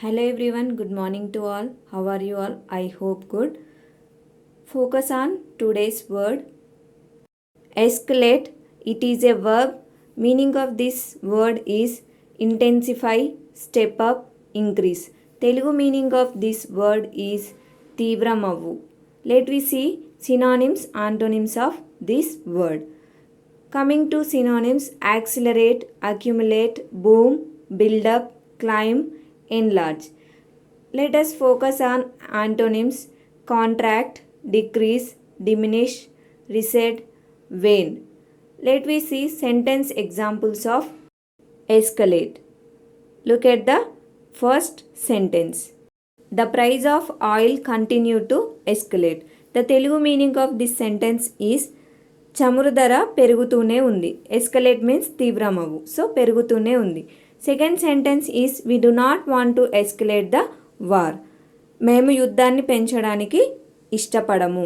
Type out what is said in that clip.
Hello everyone, good morning to all. How are you all? I hope good. Focus on today's word escalate. It is a verb. Meaning of this word is intensify, step up, increase. Telugu meaning of this word is తీవ్రమవ్వు. Let we see synonyms, antonyms of this word. Coming to synonyms, accelerate, accumulate, boom, build up, climb, enlarge. Let us focus on antonyms, contract, decrease, diminish, recede, wane. Let we see sentence examples of escalate. Look at the first sentence. The price of oil continued to escalate. The Telugu meaning of this sentence is చమురు ధర పెరుగుతూనే ఉంది. Escalate means తీవ్రమవు. So పెరుగుతూనే ఉంది. Second sentence is we do not want to escalate the war. మేము యుద్ధాన్ని పెంచడానికి ఇష్టపడము.